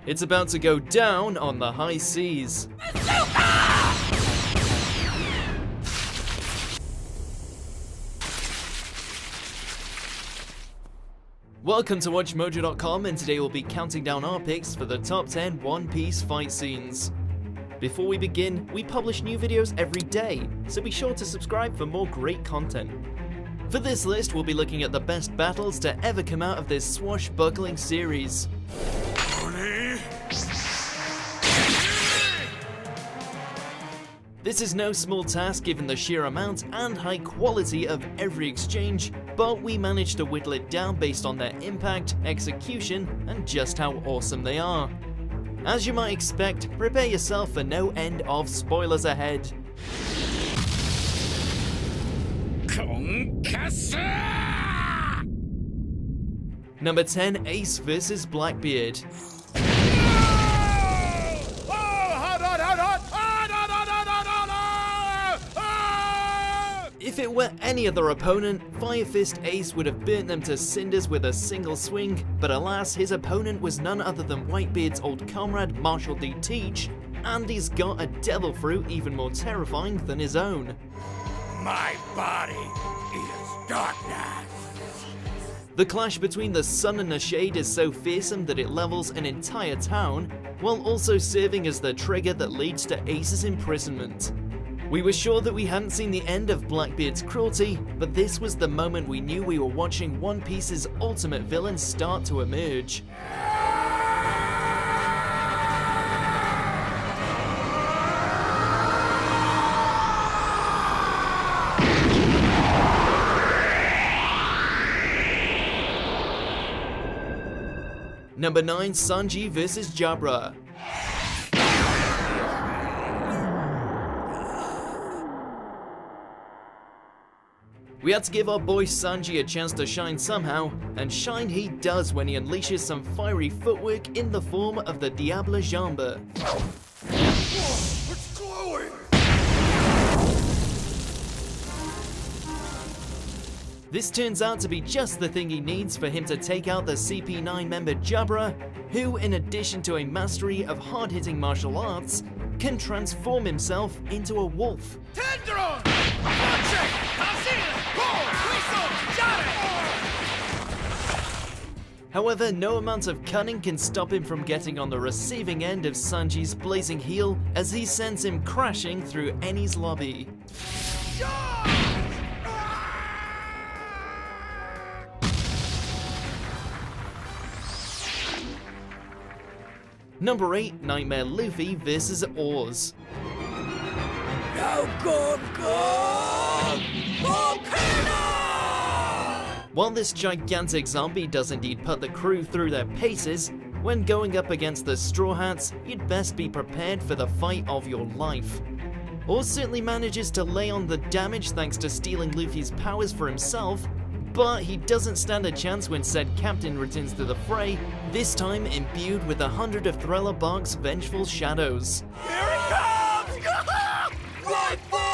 It's about to go down on the high seas. Welcome to WatchMojo.com, and today we'll be counting down our picks for the top 10 One Piece fight scenes. Before we begin, we publish new videos every day, so be sure to subscribe for more great content. For this list, we'll be looking at the best battles to ever come out of this swashbuckling series. This is no small task given the sheer amount and high quality of every exchange, but we managed to whittle it down based on their impact, execution, and just how awesome they are. As you might expect, prepare yourself for no end of spoilers ahead. Number 10, Ace vs Blackbeard. If it were any other opponent, Fire Fist Ace would have burnt them to cinders with a single swing, but alas, his opponent was none other than Whitebeard's old comrade Marshall D. Teach, and he's got a devil fruit even more terrifying than his own. My body is darkness. The clash between the sun and the shade is so fearsome that it levels an entire town, while also serving as the trigger that leads to Ace's imprisonment. We were sure that we hadn't seen the end of Blackbeard's cruelty, but this was the moment we knew we were watching One Piece's ultimate villain start to emerge. Number 9, Sanji vs Jabra. We had to give our boy Sanji a chance to shine somehow, and shine he does when he unleashes some fiery footwork in the form of the Diable Jambe. Whoa, it's glowing! This turns out to be just the thing he needs for him to take out the CP9 member Jabra, who, in addition to a mastery of hard-hitting martial arts, can transform himself into a wolf. Tenderon! However, no amount of cunning can stop him from getting on the receiving end of Sanji's blazing heel as he sends him crashing through Eni's lobby. Number 8, Nightmare Luffy vs Oars. No good, good! Volcano! While this gigantic zombie does indeed put the crew through their paces, when going up against the Straw Hats, you'd best be prepared for the fight of your life. Oars certainly manages to lay on the damage thanks to stealing Luffy's powers for himself, but he doesn't stand a chance when said captain returns to the fray, this time imbued with 100 of Thriller Bark's vengeful shadows. Here it comes! Right fall!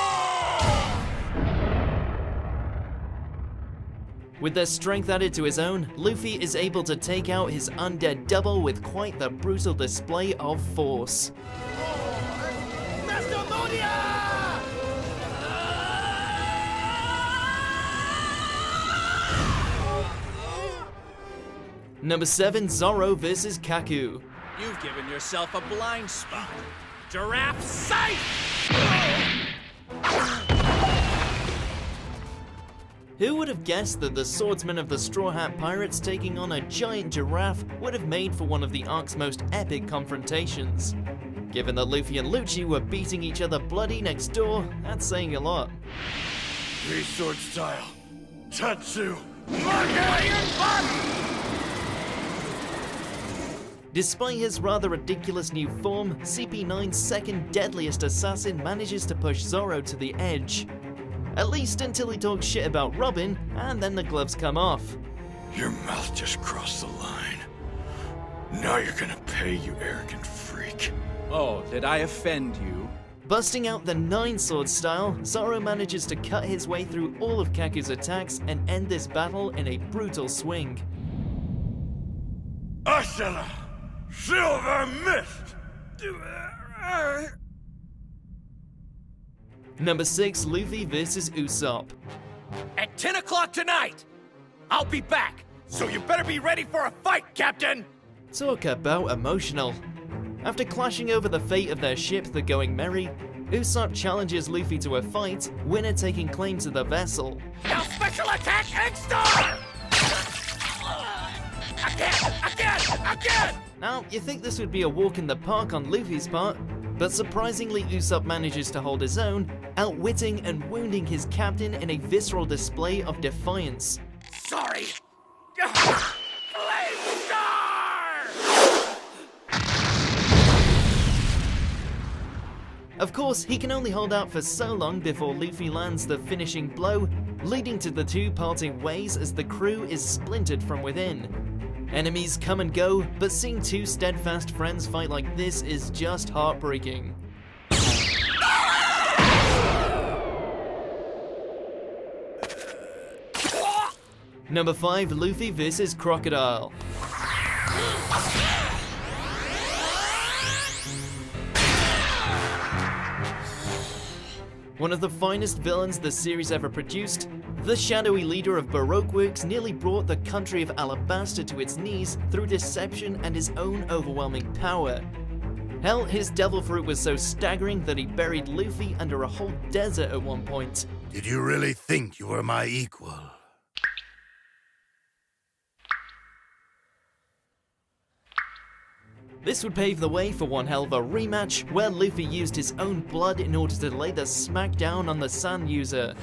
With their strength added to his own, Luffy is able to take out his undead double with quite the brutal display of force. Number 7, Zoro vs Kaku. You've given yourself a blind spot. Giraffe sight! Who would have guessed that the swordsman of the Straw Hat Pirates taking on a giant giraffe would have made for one of the arc's most epic confrontations? Given that Luffy and Lucci were beating each other bloody next door, that's saying a lot. Three-sword style. Tatsu. Despite his rather ridiculous new form, CP9's second deadliest assassin manages to push Zoro to the edge. At least until he talks shit about Robin, and then the gloves come off. Your mouth just crossed the line. Now you're gonna pay, you arrogant freak. Oh, did I offend you? Busting out the 9-sword style, Zoro manages to cut his way through all of Kaku's attacks and end this battle in a brutal swing. Ashela! Silver Mist! Number 6, Luffy vs. Usopp. At 10 o'clock tonight, I'll be back, so you better be ready for a fight, Captain! Talk about emotional. After clashing over the fate of their ship, the Going Merry, Usopp challenges Luffy to a fight, winner taking claim to the vessel. Now special attack Eggstar! Again! Now, you think this would be a walk in the park on Luffy's part, but surprisingly Usopp manages to hold his own, outwitting and wounding his captain in a visceral display of defiance. Sorry! Flame Star! Of course, he can only hold out for so long before Luffy lands the finishing blow, leading to the two parting ways as the crew is splintered from within. Enemies come and go, but seeing two steadfast friends fight like this is just heartbreaking. Number 5, Luffy vs. Crocodile. One of the finest villains the series ever produced, the shadowy leader of Baroque Works nearly brought the country of Alabasta to its knees through deception and his own overwhelming power. Hell, his devil fruit was so staggering that he buried Luffy under a whole desert at one point. Did you really think you were my equal? This would pave the way for one hell of a rematch, where Luffy used his own blood in order to lay the smackdown on the Sand User.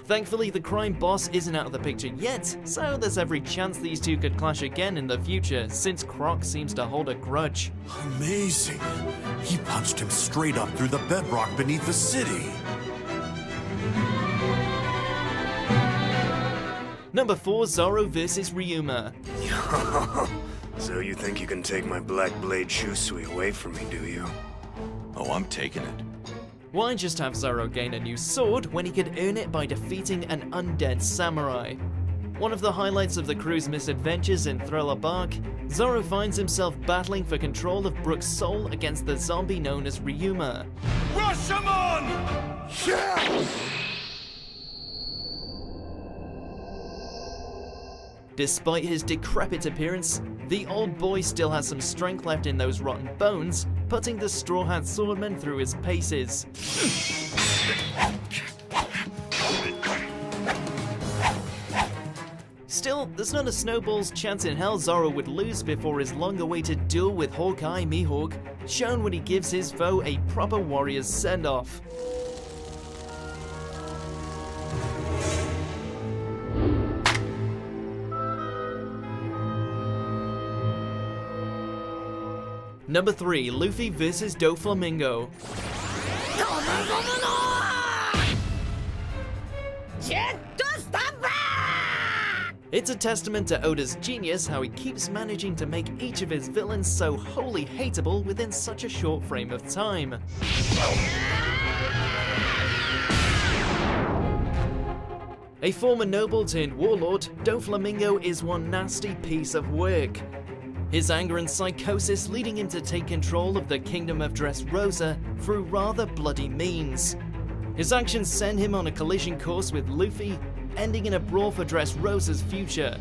Thankfully, the crime boss isn't out of the picture yet, so there's every chance these two could clash again in the future, since Croc seems to hold a grudge. Amazing. He punched him straight up through the bedrock beneath the city. Number 4, Zoro vs. Ryuma. So you think you can take my Black Blade Shusui away from me, do you? Oh, I'm taking it. Why just have Zoro gain a new sword when he could earn it by defeating an undead samurai? One of the highlights of the crew's misadventures in Thriller Bark, Zoro finds himself battling for control of Brook's soul against the zombie known as Ryuma. Rashomon! Yeah! Despite his decrepit appearance, the old boy still has some strength left in those rotten bones, putting the Straw Hat Swordman through his paces. Still, there's not a snowball's chance in hell Zoro would lose before his long-awaited duel with Hawkeye Mihawk, shown when he gives his foe a proper warrior's send-off. Number 3, Luffy vs. Doflamingo. It's a testament to Oda's genius how he keeps managing to make each of his villains so wholly hateable within such a short frame of time. A former noble turned warlord, Doflamingo is one nasty piece of work. His anger and psychosis leading him to take control of the kingdom of Dressrosa through rather bloody means. His actions send him on a collision course with Luffy, ending in a brawl for Dressrosa's future.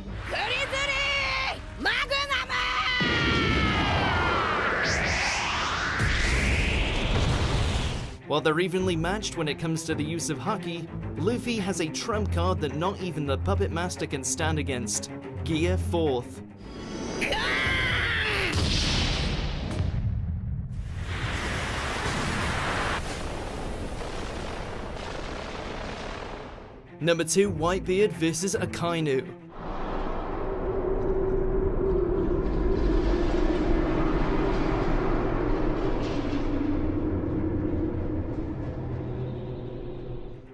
While they're evenly matched when it comes to the use of Haki, Luffy has a trump card that not even the Puppet Master can stand against: Gear 4th. Number 2, Whitebeard vs. Akainu.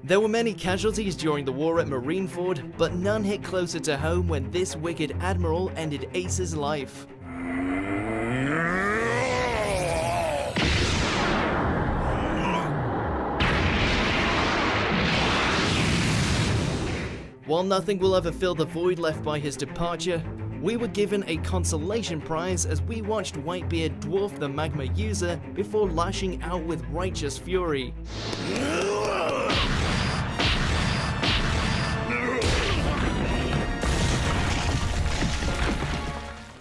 There were many casualties during the war at Marineford, but none hit closer to home when this wicked admiral ended Ace's life. While nothing will ever fill the void left by his departure, we were given a consolation prize as we watched Whitebeard dwarf the magma user before lashing out with righteous fury.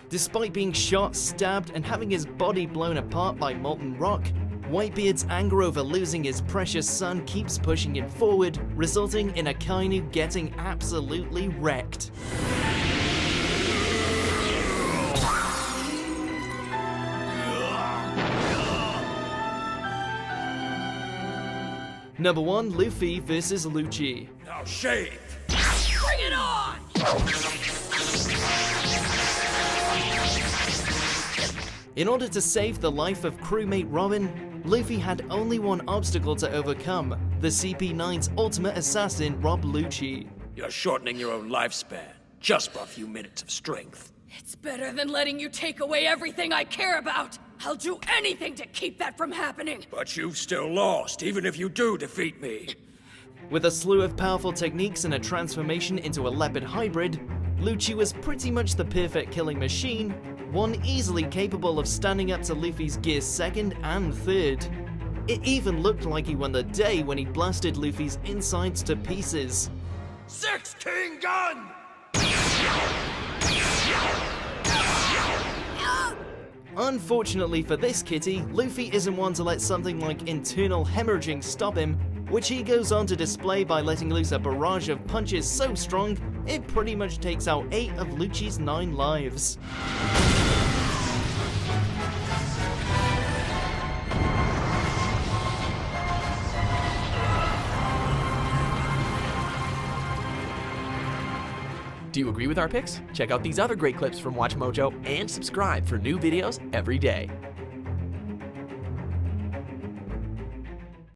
Despite being shot, stabbed, and having his body blown apart by molten rock, Whitebeard's anger over losing his precious son keeps pushing him forward, resulting in Akainu getting absolutely wrecked. Number 1, Luffy vs. Lucci. Now shave! Bring it on! In order to save the life of crewmate Robin, Luffy had only one obstacle to overcome, the CP9's ultimate assassin, Rob Lucci. You're shortening your own lifespan, just for a few minutes of strength. It's better than letting you take away everything I care about. I'll do anything to keep that from happening. But you've still lost, even if you do defeat me. With a slew of powerful techniques and a transformation into a leopard hybrid, Lucci was pretty much the perfect killing machine, one easily capable of standing up to Luffy's gear 2nd and 3rd. It even looked like he won the day when he blasted Luffy's insides to pieces. 16 gun! Unfortunately for this kitty, Luffy isn't one to let something like internal hemorrhaging stop him, which he goes on to display by letting loose a barrage of punches so strong, it pretty much takes out 8 of Lucci's 9 lives. Do you agree with our picks? Check out these other great clips from WatchMojo and subscribe for new videos every day.